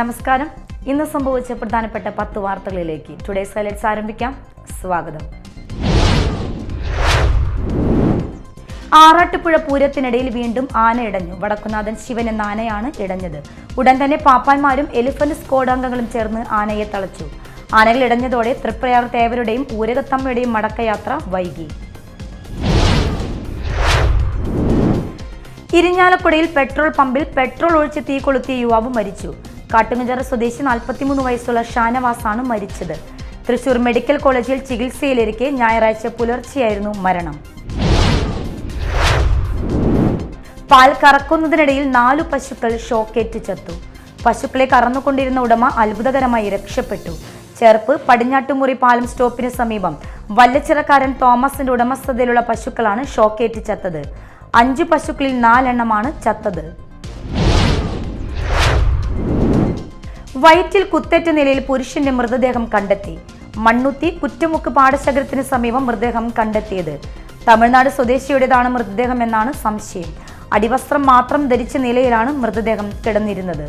നമസ്കാരം. ഇന്ന് സംഭവിച്ച പ്രധാനപ്പെട്ട 10 വാർത്തകളിലേക്ക് ടുഡേസ് ഹൈലൈറ്റ്സ് ആരംഭിക്കാം. സ്വാഗതം. ആറാട്ടുപുഴ പൂരത്തിനിടയിൽ വീണ്ടും ആന ഇടഞ്ഞു. വടക്കുന്നാഥൻ ശിവൻ എന്ന ആനയാണ് ഇടഞ്ഞത്. ഉടൻ തന്നെ പാപ്പാന്മാരും എലിഫന്റ് സ്ക്വാഡ് അംഗങ്ങളും ചേർന്ന് ആനയെ തളച്ചു. ആനകൾ ഇടഞ്ഞതോടെ തൃപ്രയാർ തേവരുടെയും ഊരകത്തമ്മയുടെയും മടക്കയാത്ര വൈകി. ഇരിഞ്ഞാലക്കുടയിൽ പെട്രോൾ പമ്പിൽ പെട്രോൾ ഒഴിച്ച് തീ കൊളുത്തിയ യുവാവ് മരിച്ചു. കാട്ടുമഞ്ചാറ സ്വദേശി 43 വയസ്സുള്ള ഷാനവാസാണ് മരിച്ചത്. തൃശൂർ മെഡിക്കൽ കോളേജിൽ ചികിത്സയിലിരിക്കെ ഞായറാഴ്ച പുലർച്ചെയായിരുന്നു മരണം. പാൽ കറക്കുന്നതിനിടയിൽ 4 പശുക്കൾ ഷോക്കേറ്റ് ചത്തു. പശുക്കളെ കറന്നുകൊണ്ടിരുന്ന ഉടമ അത്ഭുതകരമായി രക്ഷപ്പെട്ടു. ചേർപ്പ് പടിഞ്ഞാട്ടുമുറി പാലം സ്റ്റോപ്പിന് സമീപം വല്ലച്ചിറക്കാരൻ തോമസിന്റെ ഉടമസ്ഥതയിലുള്ള പശുക്കളാണ് ഷോക്കേറ്റ് ചത്തത്. 5 പശുക്കളിൽ 4 എണ്ണമാണ് ചത്തത്. വയറ്റിൽ കുത്തേറ്റ നിലയിൽ പുരുഷന്റെ മൃതദേഹം കണ്ടെത്തി. മണ്ണുത്തി കുറ്റമുക്ക് പാടശേഖരത്തിന് സമീപം മൃതദേഹം കണ്ടെത്തിയത്. തമിഴ്നാട് സ്വദേശിയുടേതാണ് മൃതദേഹം എന്നാണ് സംശയം. അടിവസ്ത്രം മാത്രം ധരിച്ച നിലയിലാണ് മൃതദേഹം കിടന്നിരുന്നത്.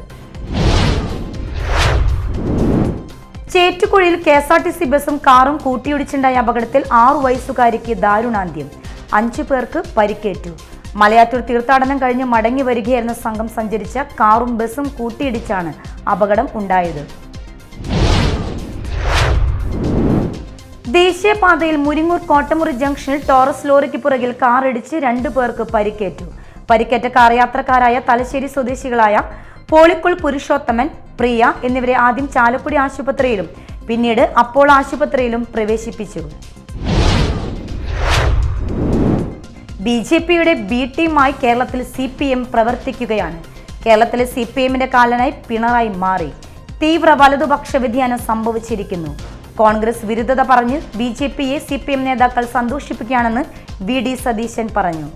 ചേറ്റുകുഴിയിൽ KSRTC ബസും കാറും കൂട്ടിയിടിച്ചുണ്ടായ അപകടത്തിൽ 6 വയസ്സുകാരിക്ക് ദാരുണാന്ത്യം. 5 പേർക്ക് പരിക്കേറ്റു. മലയാറ്റൂർ തീർത്ഥാടനം കഴിഞ്ഞ് മടങ്ങി വരികയായിരുന്ന സംഘം സഞ്ചരിച്ച കാറും ബസും കൂട്ടിയിടിച്ചാണ് അപകടം ഉണ്ടായത്. ദേശീയപാതയിൽ മുരിങ്ങൂർ കോട്ടമുറി ജംഗ്ഷനിൽ ടോറസ് ലോറിക്ക് പുറകിൽ കാർ ഇടിച്ച് 2 പേർക്ക് പരിക്കേറ്റു. പരിക്കേറ്റ കാർ യാത്രക്കാരായ തലശ്ശേരി സ്വദേശികളായ പോളിക്കുൾ പുരുഷോത്തമൻ, പ്രിയ എന്നിവരെ ആദ്യം ചാലക്കുടി ആശുപത്രിയിലും പിന്നീട് അപ്പോളോ ആശുപത്രിയിലും പ്രവേശിപ്പിച്ചു. BJPയുടെ B ടീമായി കേരളത്തിൽ CPM പ്രവർത്തിക്കുകയാണ്. കേരളത്തിലെ CPMന്റെ കാലനായി പിണറായി മാറി. തീവ്ര വലതുപക്ഷ വ്യതിയാനം സംഭവിച്ചിരിക്കുന്നു. കോൺഗ്രസ് വിരുദ്ധത പറഞ്ഞ് BJPയെ CPM നേതാക്കൾ സന്തോഷിപ്പിക്കുകയാണെന്ന് VD സതീശൻ പറഞ്ഞു.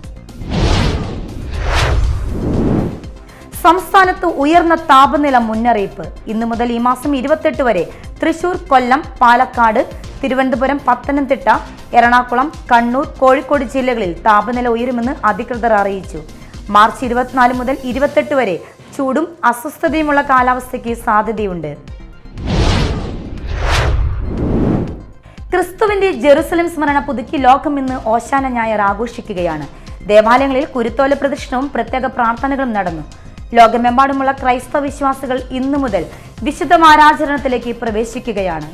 സംസ്ഥാനത്ത് ഉയർന്ന താപനില മുന്നറിയിപ്പ്. ഇന്നു മുതൽ ഈ മാസം 28 വരെ തൃശൂർ, കൊല്ലം, പാലക്കാട്, തിരുവനന്തപുരം, പത്തനംതിട്ട, എറണാകുളം, കണ്ണൂർ, കോഴിക്കോട് ജില്ലകളിൽ താപനില ഉയരുമെന്ന് അധികൃതർ അറിയിച്ചു. മാർച്ച് 24 മുതൽ 28 വരെ ചൂടും അസ്വസ്ഥതയുമുള്ള കാലാവസ്ഥയ്ക്ക് സാധ്യതയുണ്ട്. ക്രിസ്തുവിന്റെ ജെറുസലേം സ്മരണ പുതുക്കി ലോകം ഇന്ന് ഓശാന ഞായർ ആഘോഷിക്കുകയാണ്. ദേവാലയങ്ങളിൽ കുരുത്തോല പ്രദക്ഷിണവും പ്രത്യേക പ്രാർത്ഥനകളും നടന്നു. ലോകമെമ്പാടുമുള്ള ക്രൈസ്തവ വിശ്വാസികൾ ഇന്നു മുതൽ വിശുദ്ധമാരാചരണത്തിലേക്ക് പ്രവേശിക്കുകയാണ്.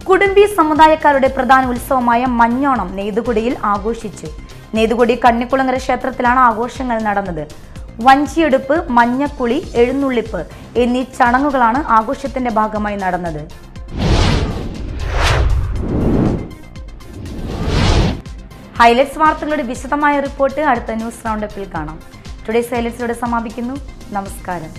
കുടുംബി സമുദായക്കാരുടെ പ്രധാന ഉത്സവമായ മഞ്ഞോണം നെയ്തുകുടിയിൽ ആഘോഷിച്ചു. നെയ്തുകുടി കണ്ണിക്കുളങ്ങര ക്ഷേത്രത്തിലാണ് ആഘോഷങ്ങൾ നടന്നത്. വഞ്ചിയെടുപ്പ്, മഞ്ഞക്കുളി, എഴുന്നള്ളിപ്പ് എന്നീ ചടങ്ങുകളാണ് ആഘോഷത്തിന്റെ ഭാഗമായി നടന്നത്. ഹൈലൈറ്റ്സ് വാർത്തകളുടെ വിശദമായ റിപ്പോർട്ട് അടുത്ത ന്യൂസ് റൗണ്ടപ്പിൽ കാണാം. ടുഡേസ് ഹൈലൈറ്റ്സിലൂടെ സമാപിക്കുന്നു. നമസ്കാരം.